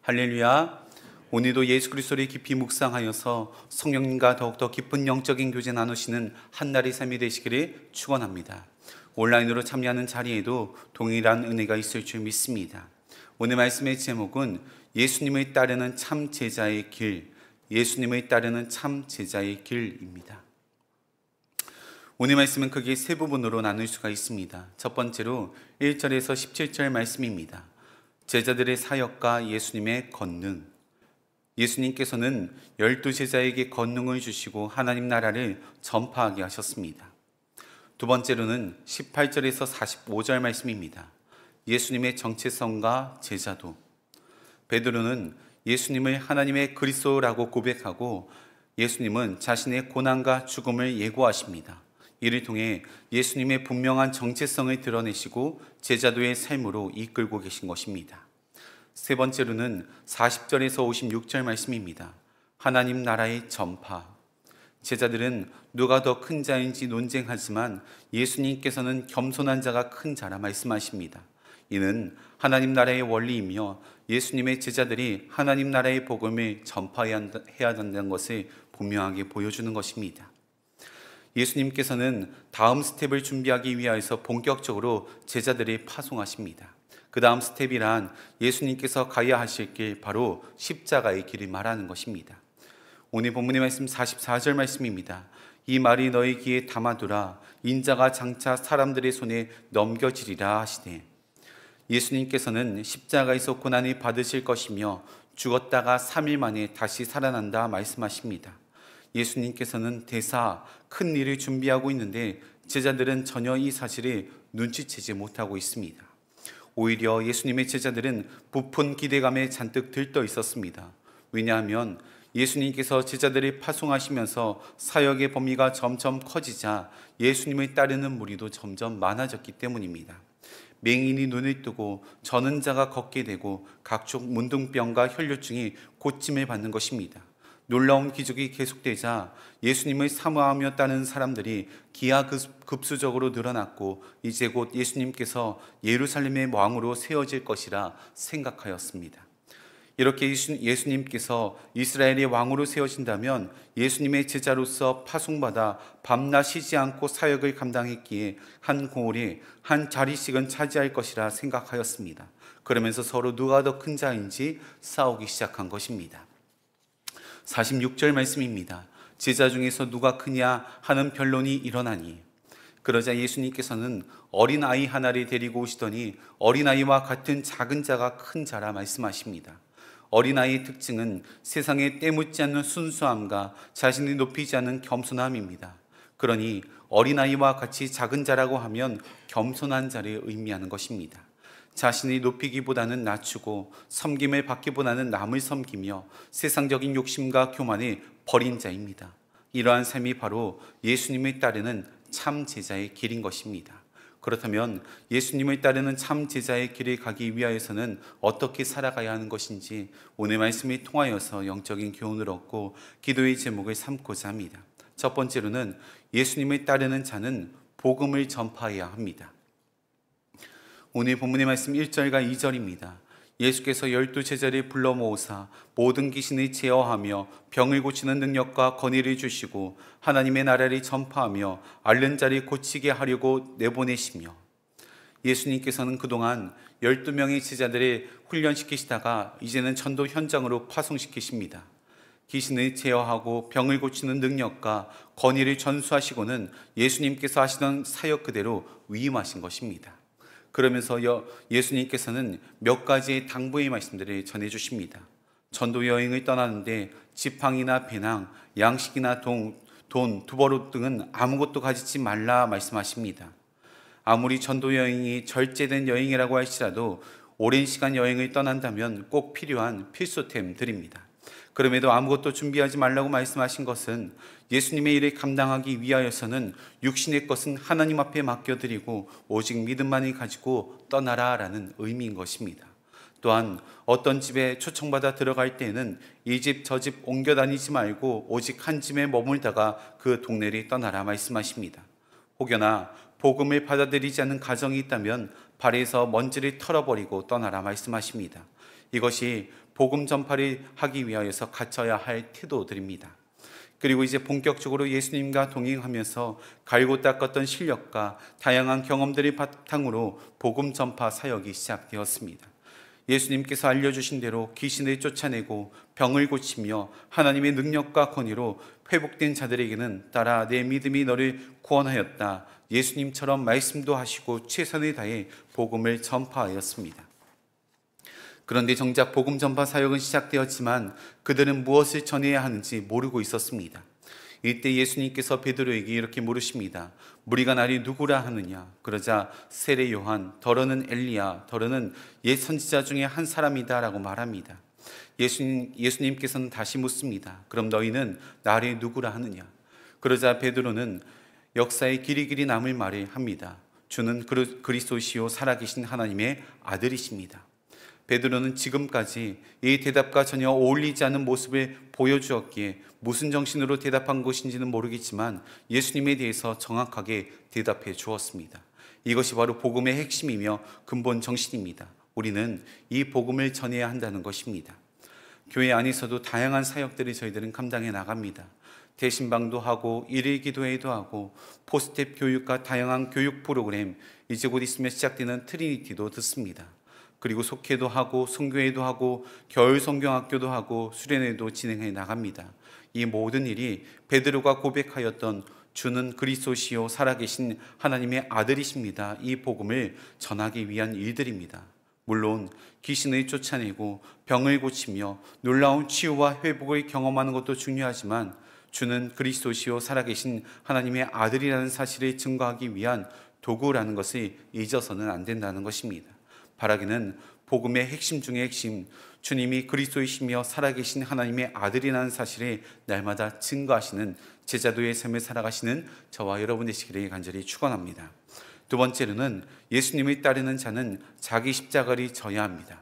할렐루야. 오늘도 예수 그리스도를 깊이 묵상하여서 성령님과 더욱더 깊은 영적인 교제 나누시는 한날의 삶이 되시기를 축원합니다. 온라인으로 참여하는 자리에도 동일한 은혜가 있을 줄 믿습니다. 오늘 말씀의 제목은 예수님을 따르는 참 제자의 길, 예수님을 따르는 참 제자의 길입니다. 오늘 말씀은 크게 세 부분으로 나눌 수가 있습니다. 첫 번째로 1절에서 17절 말씀입니다. 제자들의 사역과 예수님의 권능. 예수님께서는 12제자에게 권능을 주시고 하나님 나라를 전파하게 하셨습니다. 두 번째로는 18절에서 45절 말씀입니다. 예수님의 정체성과 제자도. 베드로는 예수님을 하나님의 그리스도라고 고백하고 예수님은 자신의 고난과 죽음을 예고하십니다. 이를 통해 예수님의 분명한 정체성을 드러내시고 제자도의 삶으로 이끌고 계신 것입니다. 세 번째로는 40절에서 56절 말씀입니다. 하나님 나라의 전파. 제자들은 누가 더 큰 자인지 논쟁하지만 예수님께서는 겸손한 자가 큰 자라 말씀하십니다. 이는 하나님 나라의 원리이며 예수님의 제자들이 하나님 나라의 복음을 전파해야 한다는 것을 분명하게 보여주는 것입니다. 예수님께서는 다음 스텝을 준비하기 위하여서 본격적으로 제자들을 파송하십니다. 그 다음 스텝이란 예수님께서 가야 하실 길, 바로 십자가의 길을 말하는 것입니다. 오늘 본문의 말씀 44절 말씀입니다. 이 말이 너희 귀에 담아두라. 인자가 장차 사람들의 손에 넘겨지리라 하시되. 예수님께서는 십자가에서 고난을 받으실 것이며 죽었다가 3일 만에 다시 살아난다 말씀하십니다. 예수님께서는 대사 큰 일을 준비하고 있는데 제자들은 전혀 이 사실을 눈치채지 못하고 있습니다. 오히려 예수님의 제자들은 부푼 기대감에 잔뜩 들떠 있었습니다. 왜냐하면 예수님께서 제자들을 파송하시면서 사역의 범위가 점점 커지자 예수님을 따르는 무리도 점점 많아졌기 때문입니다. 맹인이 눈을 뜨고 저는 자가 걷게 되고 각종 문둥병과 혈류증이 고침을 받는 것입니다. 놀라운 기적이 계속되자 예수님을 사모하며 따르는 사람들이 기하급수적으로 늘어났고 이제 곧 예수님께서 예루살렘의 왕으로 세워질 것이라 생각하였습니다. 이렇게 예수님께서 이스라엘의 왕으로 세워진다면 예수님의 제자로서 파송받아 밤낮 쉬지 않고 사역을 감당했기에 한 공울에 한 자리씩은 차지할 것이라 생각하였습니다. 그러면서 서로 누가 더 큰 자인지 싸우기 시작한 것입니다. 46절 말씀입니다. 제자 중에서 누가 크냐 하는 변론이 일어나니 그러자 예수님께서는 어린아이 하나를 데리고 오시더니 어린아이와 같은 작은 자가 큰 자라 말씀하십니다. 어린아이의 특징은 세상에 때묻지 않는 순수함과 자신이 높이지 않는 겸손함입니다. 그러니 어린아이와 같이 작은 자라고 하면 겸손한 자를 의미하는 것입니다. 자신이 높이기보다는 낮추고 섬김을 받기보다는 남을 섬기며 세상적인 욕심과 교만을 버린 자입니다. 이러한 삶이 바로 예수님을 따르는 참 제자의 길인 것입니다. 그렇다면 예수님을 따르는 참 제자의 길을 가기 위하여서는 어떻게 살아가야 하는 것인지 오늘 말씀을 통하여서 영적인 교훈을 얻고 기도의 제목을 삼고자 합니다. 첫 번째로는 예수님을 따르는 자는 복음을 전파해야 합니다. 오늘 본문의 말씀 1절과 2절입니다. 예수께서 12제자를 불러 모으사 모든 귀신을 제어하며 병을 고치는 능력과 권위를 주시고 하나님의 나라를 전파하며 앓는 자를 고치게 하려고 내보내시며. 예수님께서는 그동안 12명의 제자들을 훈련시키시다가 이제는 전도 현장으로 파송시키십니다. 귀신을 제어하고 병을 고치는 능력과 권위를 전수하시고는 예수님께서 하시던 사역 그대로 위임하신 것입니다. 그러면서 예수님께서는 몇 가지의 당부의 말씀들을 전해주십니다. 전도 여행을 떠나는데 지팡이나 배낭, 양식이나 돈, 두버릇 등은 아무것도 가지지 말라 말씀하십니다. 아무리 전도 여행이 절제된 여행이라고 할지라도 오랜 시간 여행을 떠난다면 꼭 필요한 필수템들입니다. 그럼에도 아무것도 준비하지 말라고 말씀하신 것은 예수님의 일을 감당하기 위하여서는 육신의 것은 하나님 앞에 맡겨드리고 오직 믿음만을 가지고 떠나라라는 의미인 것입니다. 또한 어떤 집에 초청받아 들어갈 때에는 이 집 저 집 옮겨 다니지 말고 오직 한 집에 머물다가 그 동네를 떠나라 말씀하십니다. 혹여나 복음을 받아들이지 않는 가정이 있다면 발에서 먼지를 털어버리고 떠나라 말씀하십니다. 이것이 복음 전파를 하기 위하여서 갖춰야 할 태도들입니다. 그리고 이제 본격적으로 예수님과 동행하면서 갈고 닦았던 실력과 다양한 경험들이 바탕으로 복음 전파 사역이 시작되었습니다. 예수님께서 알려주신 대로 귀신을 쫓아내고 병을 고치며 하나님의 능력과 권위로 회복된 자들에게는 따라 내 믿음이 너를 구원하였다. 예수님처럼 말씀도 하시고 최선을 다해 복음을 전파하였습니다. 그런데 정작 복음 전파 사역은 시작되었지만 그들은 무엇을 전해야 하는지 모르고 있었습니다. 이때 예수님께서 베드로에게 이렇게 물으십니다. 무리가 나를 누구라 하느냐? 그러자 세례 요한, 더러는 엘리야, 더러는 옛 선지자 중에 한 사람이다 라고 말합니다. 예수님께서는 다시 묻습니다. 그럼 너희는 나를 누구라 하느냐? 그러자 베드로는 역사에 길이길이 남을 말을 합니다. 주는 그리스도시요 살아계신 하나님의 아들이십니다. 베드로는 지금까지 이 대답과 전혀 어울리지 않는 모습을 보여주었기에 무슨 정신으로 대답한 것인지는 모르겠지만 예수님에 대해서 정확하게 대답해 주었습니다. 이것이 바로 복음의 핵심이며 근본 정신입니다. 우리는 이 복음을 전해야 한다는 것입니다. 교회 안에서도 다양한 사역들을 저희들은 감당해 나갑니다. 대신방도 하고 일일 기도회도 하고 포스텝 교육과 다양한 교육 프로그램, 이제 곧 있으면 시작되는 트리니티도 듣습니다. 그리고 속회도 하고 성교회도 하고 겨울 성경학교도 하고 수련회도 진행해 나갑니다. 이 모든 일이 베드로가 고백하였던 주는 그리스도시요 살아계신 하나님의 아들이십니다. 이 복음을 전하기 위한 일들입니다. 물론 귀신을 쫓아내고 병을 고치며 놀라운 치유와 회복을 경험하는 것도 중요하지만 주는 그리스도시요 살아계신 하나님의 아들이라는 사실을 증거하기 위한 도구라는 것을 잊어서는 안 된다는 것입니다. 바라기는 복음의 핵심 중의 핵심, 주님이 그리스도이시며 살아계신 하나님의 아들이라는 사실을 날마다 증거하시는 제자도의 삶을 살아가시는 저와 여러분 되시기를 간절히 축원합니다. 두 번째로는 예수님을 따르는 자는 자기 십자가를 져야 합니다.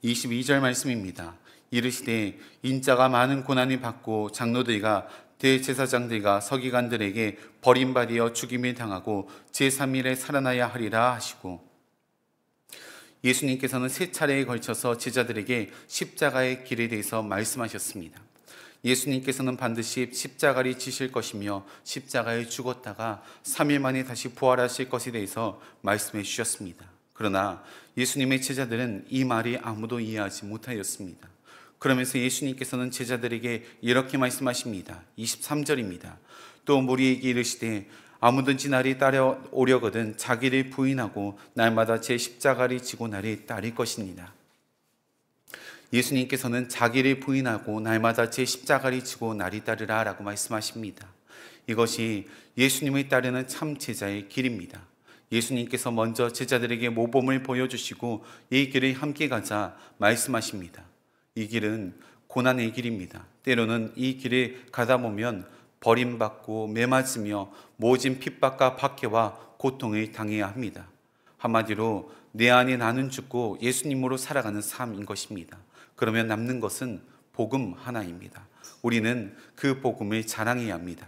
22절 말씀입니다. 이르시되 인자가 많은 고난을 받고 장로들과 대제사장들과 서기관들에게 버림받아 죽임을 당하고 제3일에 살아나야 하리라 하시고, 예수님께서는 세 차례에 걸쳐서 제자들에게 십자가의 길에 대해서 말씀하셨습니다. 예수님께서는 반드시 십자가를 지실 것이며 십자가에 죽었다가 3일 만에 다시 부활하실 것에 대해서 말씀해 주셨습니다. 그러나 예수님의 제자들은 이 말이 아무도 이해하지 못하였습니다. 그러면서 예수님께서는 제자들에게 이렇게 말씀하십니다. 23절입니다. 또 무리에게 이르시되 아무든지 나를 따라오려거든 자기를 부인하고 날마다 제 십자가를 지고 나를 따를 것입니다. 예수님께서는 자기를 부인하고 날마다 제 십자가를 지고 나를 따르라 라고 말씀하십니다. 이것이 예수님을 따르는 참 제자의 길입니다. 예수님께서 먼저 제자들에게 모범을 보여주시고 이 길을 함께 가자 말씀하십니다. 이 길은 고난의 길입니다. 때로는 이 길을 가다 보면 버림받고 매맞으며 모진 핍박과 박해와 고통을 당해야 합니다. 한마디로 내 안에 나는 죽고 예수님으로 살아가는 삶인 것입니다. 그러면 남는 것은 복음 하나입니다. 우리는 그 복음을 자랑해야 합니다.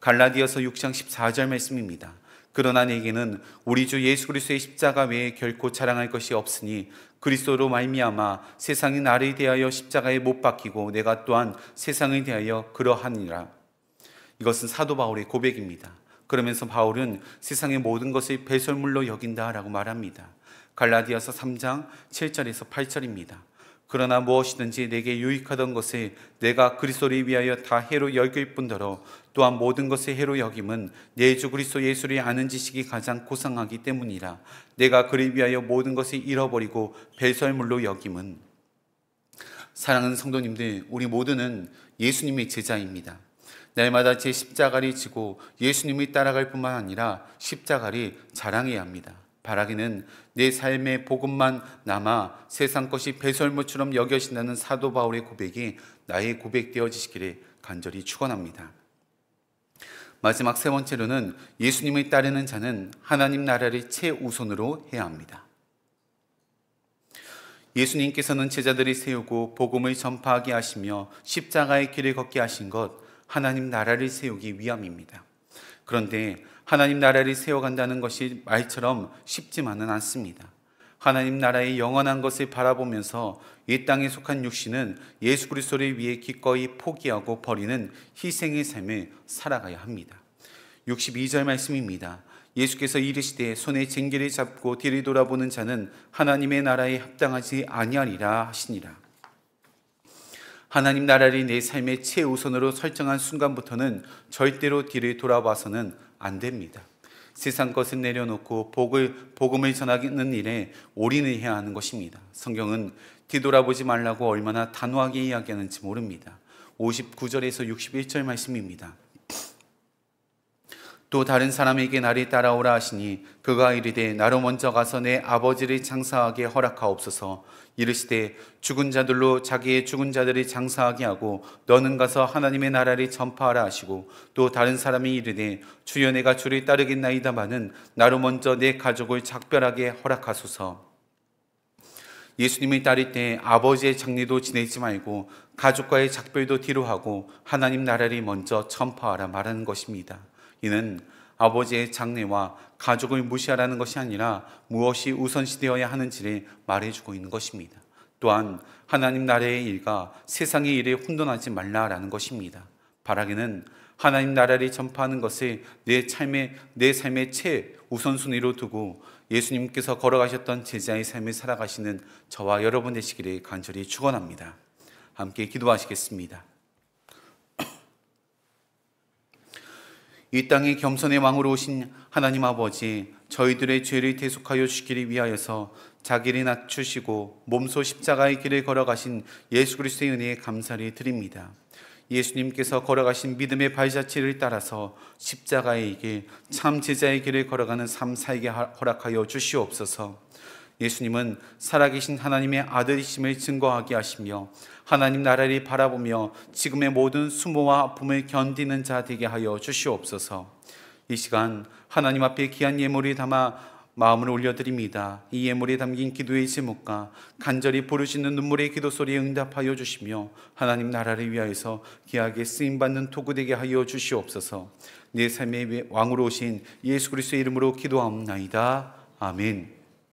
갈라디아서 6장 14절 말씀입니다. 그러나 내게는 우리 주 예수 그리스도의 십자가 외에 결코 자랑할 것이 없으니 그리스도로 말미암아 세상이 나를 대하여 십자가에 못 박히고 내가 또한 세상을 대하여 그러하니라. 이것은 사도 바울의 고백입니다. 그러면서 바울은 세상의 모든 것을 배설물로 여긴다라고 말합니다. 갈라디아서 3장 7절에서 8절입니다. 그러나 무엇이든지 내게 유익하던 것을 내가 그리스도를 위하여 다 해로 여길 뿐더러 또한 모든 것을 해로 여김은 내 주 그리스도 예수를 아는 지식이 가장 고상하기 때문이라. 내가 그를 위하여 모든 것을 잃어버리고 배설물로 여김은. 사랑하는 성도님들, 우리 모두는 예수님의 제자입니다. 날마다 제 십자가를 지고 예수님을 따라갈 뿐만 아니라 십자가를 자랑해야 합니다. 바라기는 내 삶의 복음만 남아 세상 것이 배설물처럼 여겨진다는 사도 바울의 고백이 나의 고백 되어지시기를 간절히 축원합니다. 마지막 세 번째로는 예수님을 따르는 자는 하나님 나라를 최우선으로 해야 합니다. 예수님께서는 제자들을 세우고 복음을 전파하게 하시며 십자가의 길을 걷게 하신 것, 하나님 나라를 세우기 위함입니다. 그런데 하나님 나라를 세워간다는 것이 말처럼 쉽지만은 않습니다. 하나님 나라의 영원한 것을 바라보면서 이 땅에 속한 육신은 예수 그리스도를 위해 기꺼이 포기하고 버리는 희생의 삶을 살아가야 합니다. 62절 말씀입니다. 예수께서 이르시되 손에 쟁기를 잡고 뒤를 돌아보는 자는 하나님의 나라에 합당하지 아니하리라 하시니라. 하나님 나라를 내 삶의 최우선으로 설정한 순간부터는 절대로 뒤를 돌아봐서는 안 됩니다. 세상 것을 내려놓고 복음을 전하는 일에 올인을 해야 하는 것입니다. 성경은 뒤돌아보지 말라고 얼마나 단호하게 이야기하는지 모릅니다. 59절에서 61절 말씀입니다. 또 다른 사람에게 나를 따라오라 하시니 그가 이르되 나로 먼저 가서 내 아버지를 장사하게 허락하옵소서. 이르시되 죽은 자들로 자기의 죽은 자들을 장사하게 하고 너는 가서 하나님의 나라를 전파하라 하시고, 또 다른 사람이 이르되 주여 내가 주를 따르겠나이다마는 나로 먼저 내 가족을 작별하게 허락하소서. 예수님을 따를 때 아버지의 장례도 지내지 말고 가족과의 작별도 뒤로 하고 하나님 나라를 먼저 전파하라 말하는 것입니다. 이는 아버지의 장례와 가족을 무시하라는 것이 아니라 무엇이 우선시되어야 하는지를 말해주고 있는 것입니다. 또한 하나님 나라의 일과 세상의 일에 혼돈하지 말라라는 것입니다. 바라기는 하나님 나라를 전파하는 것을 내 삶의 최우선순위로 두고 예수님께서 걸어가셨던 제자의 삶을 살아가시는 저와 여러분 되시기를 간절히 축원합니다. 함께 기도하시겠습니다. 이 땅에 겸손의 왕으로 오신 하나님 아버지, 저희들의 죄를 대속하여 주시기를 위하여서 자기를 낮추시고 몸소 십자가의 길을 걸어가신 예수 그리스도의 은혜에 감사를 드립니다. 예수님께서 걸어가신 믿음의 발자취를 따라서 십자가의 길, 참 제자의 길을 걸어가는 삶 살게 허락하여 주시옵소서. 예수님은 살아계신 하나님의 아들이심을 증거하게 하시며 하나님 나라를 바라보며 지금의 모든 수모와 아픔을 견디는 자 되게 하여 주시옵소서. 이 시간 하나님 앞에 귀한 예물을 담아 마음을 올려드립니다. 이 예물에 담긴 기도의 제목과 간절히 부르시는 눈물의 기도 소리에 응답하여 주시며 하나님 나라를 위하여서 귀하게 쓰임받는 도구 되게 하여 주시옵소서. 내 삶의 왕으로 오신 예수 그리스도의 이름으로 기도하옵나이다. 아멘.